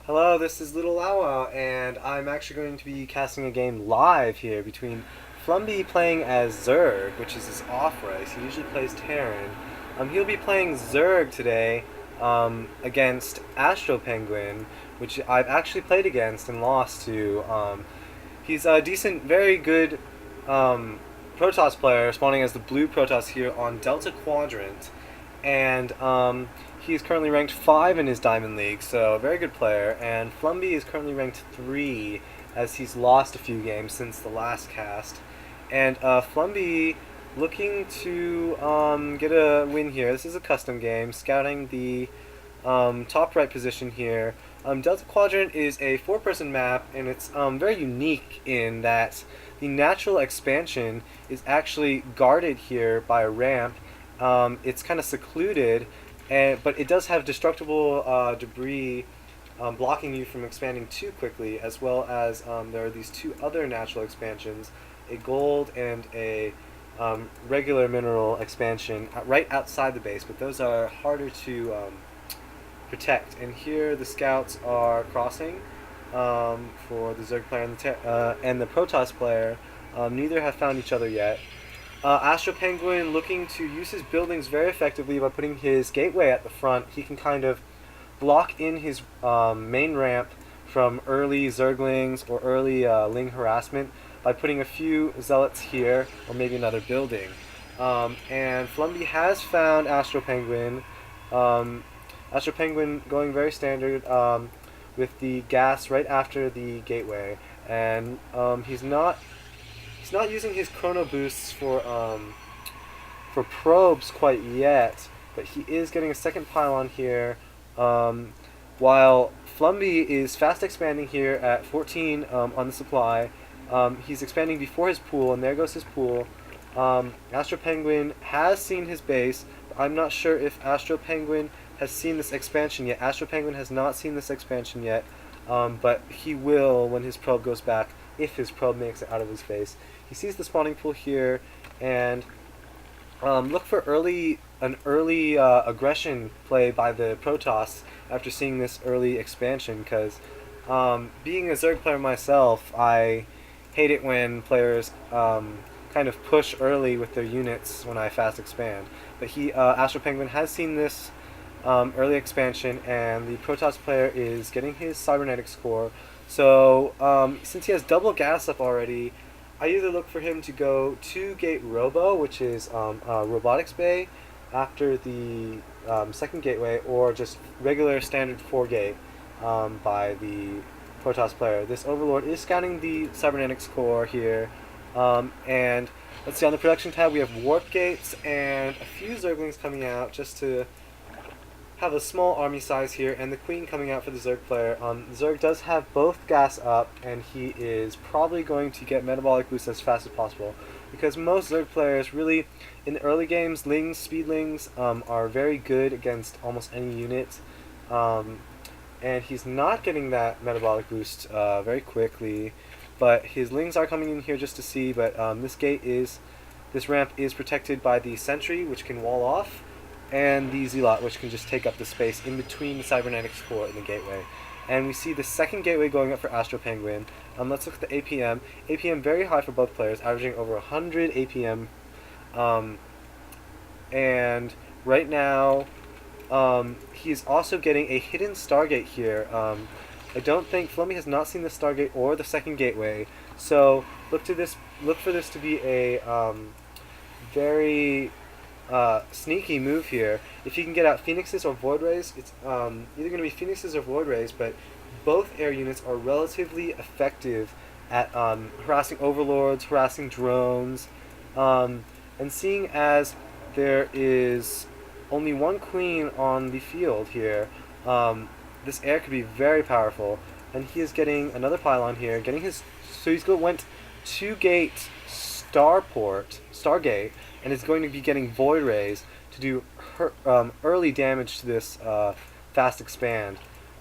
Hello, this is Little Lawa, and I'm actually going to be casting a game live here between fLumbY playing as Zerg, which is his off race. He usually plays Terran. He'll be playing Zerg today against AstroPenguin, which I've actually played against and lost to. He's a decent, very good Protoss player, spawning as the blue Protoss here on Delta Quadrant, and he's currently ranked 5 in his Diamond League, so a very good player. And fLumbY is currently ranked 3, as he's lost a few games since the last cast. And fLumbY looking to get a win here. This is a custom game, scouting the top right position here. Delta Quadrant is a 4-person map, and it's very unique in that the natural expansion is actually guarded here by a ramp. It's kind of secluded, but it does have destructible debris blocking you from expanding too quickly, as well as there are these two other natural expansions, a gold and a regular mineral expansion right outside the base, but those are harder to protect. And here the scouts are crossing for the Zerg player and the Protoss player. Neither have found each other yet. AstroPenguin looking to use his buildings very effectively by putting his gateway at the front. He can kind of block in his main ramp from early Zerglings or early Ling harassment by putting a few Zealots here or maybe another building. And fLumbY has found AstroPenguin. AstroPenguin going very standard with the gas right after the gateway, and he's not using his chrono boosts for probes quite yet, but he is getting a second pylon here, while fLumbY is fast expanding here at 14 on the supply. He's expanding before his pool, and there goes his pool. AstroPenguin has seen his base, but I'm not sure if AstroPenguin has seen this expansion yet. AstroPenguin has not seen this expansion yet, but he will when his probe goes back, if his probe makes it out of his face. He sees the spawning pool here, and look for an early aggression play by the Protoss after seeing this early expansion, because being a Zerg player myself, I hate it when players kind of push early with their units when I fast expand. But AstroPenguin has seen this early expansion, and the Protoss player is getting his cybernetic score. So since he has double gas up already, I either look for him to go 2-gate Robo, which is a robotics bay, after the second gateway, or just regular standard 4-gate by the Protoss player. This Overlord is scouting the cybernetics core here, and let's see, on the production tab we have warp gates and a few Zerglings coming out just to have a small army size here, and the Queen coming out for the Zerg player. Zerg does have both gas up, and he is probably going to get metabolic boost as fast as possible, because most Zerg players really, in the early games, speedlings are very good against almost any unit, and he's not getting that metabolic boost very quickly, but his lings are coming in here just to see. But this ramp is protected by the sentry, which can wall off, and the Zealot, which can just take up the space in between the cybernetics core and the gateway. And we see the second gateway going up for AstroPenguin. Let's look at the APM. APM very high for both players, averaging over 100 APM. And right now, he's also getting a hidden Stargate here. I don't think fLumbY has not seen the Stargate or the second gateway, so look for this to be a very sneaky move here. If you can get out Phoenixes or Void Rays, it's either going to be Phoenixes or Void Rays, but both air units are relatively effective at harassing overlords, harassing drones, and seeing as there is only one Queen on the field here, this air could be very powerful. And he is getting another pylon here, so went 2-gate Stargate, and is going to be getting Void Rays to do early damage to this fast expand.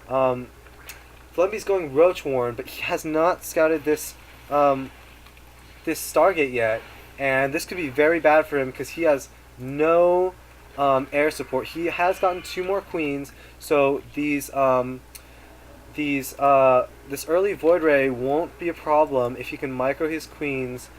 fLumbY's going Roach Warren, but he has not scouted this Stargate yet, and this could be very bad for him because he has no air support. He has gotten 2 more Queens, so these this early Void Ray won't be a problem if he can micro his queens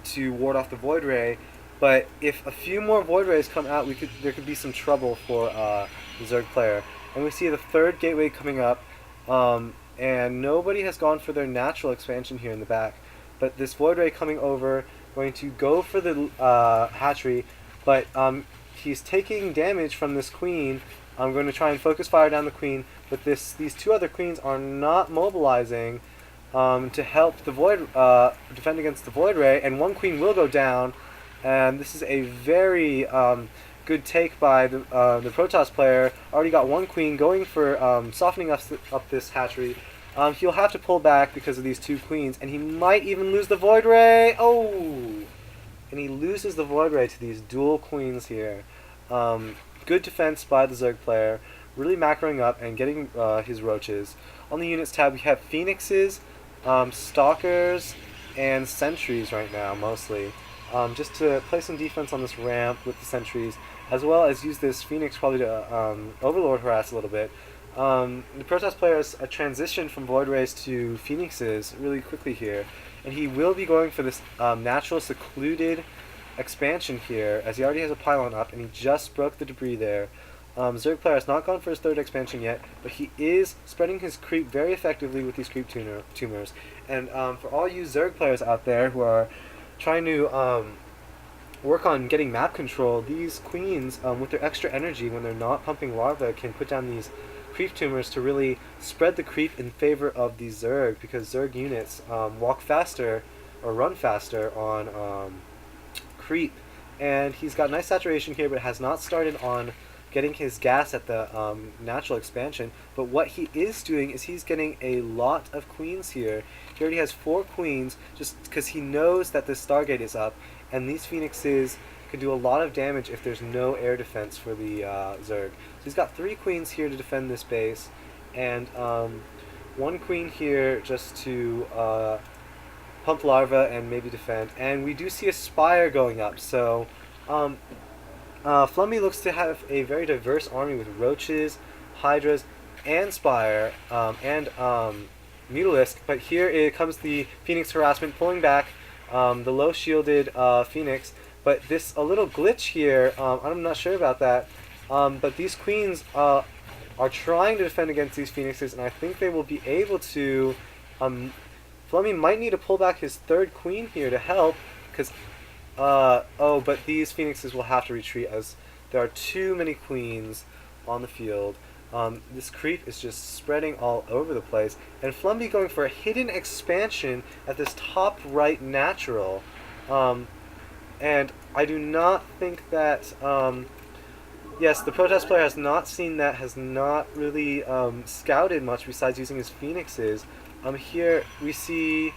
to ward off the Void Ray. But if a few more Void Rays come out, there could be some trouble for the Zerg player. And we see the third gateway coming up, and nobody has gone for their natural expansion here in the back. But this Void Ray coming over, going to go for the hatchery, but he's taking damage from this queen. I'm going to try and focus fire down the queen, but these two other queens are not mobilizing to help the Void defend against the Void Ray, and one queen will go down. And this is a very good take by the Protoss player. Already got one queen going for softening up this hatchery. He'll have to pull back because of these two queens, and he might even lose the Void Ray. Oh! And he loses the Void Ray to these dual queens here. Good defense by the Zerg player, really macroing up and getting his roaches. On the units tab, we have Phoenixes, Stalkers, and Sentries right now, mostly. Just to play some defense on this ramp with the Sentries, as well as use this Phoenix probably to Overlord harass a little bit. The Protoss player has a transition from Void Rays to Phoenixes really quickly here, and he will be going for this natural secluded expansion here, as he already has a pylon up, and he just broke the debris there. Zerg player has not gone for his third expansion yet, but he is spreading his creep very effectively with these creep tumors. And for all you Zerg players out there who are trying to work on getting map control, these queens, with their extra energy when they're not pumping larvae, can put down these creep tumors to really spread the creep in favor of the Zerg, because Zerg units walk faster or run faster on creep. And he's got nice saturation here, but has not started on getting his gas at the natural expansion. But what he is doing is he's getting a lot of queens here. He already has 4 queens, just because he knows that this Stargate is up, and these Phoenixes can do a lot of damage if there's no air defense for the Zerg. So he's got 3 queens here to defend this base, and 1 queen here just to pump larva and maybe defend. And we do see a Spire going up, so fLumbY looks to have a very diverse army with Roaches, Hydras, and Spire, and Mutalisk. But here comes the Phoenix harassment pulling back the low shielded Phoenix. But this a little glitch here, I'm not sure about that, but these queens are trying to defend against these Phoenixes, and I think they will be able to. fLumbY might need to pull back his 3rd queen here to help, because but these Phoenixes will have to retreat as there are too many queens on the field. This creep is just spreading all over the place, and fLumbY going for a hidden expansion at this top right natural. And I do not think that, yes, the Protoss player has not seen that, has not really scouted much besides using his Phoenixes. Here we see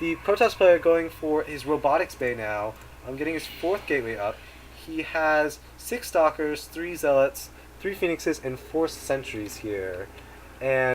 the Protoss player going for his Robotics Bay now. Getting his 4th gateway up. He has 6 Stalkers, 3 Zealots, 3 Phoenixes, and 4 Sentries here. And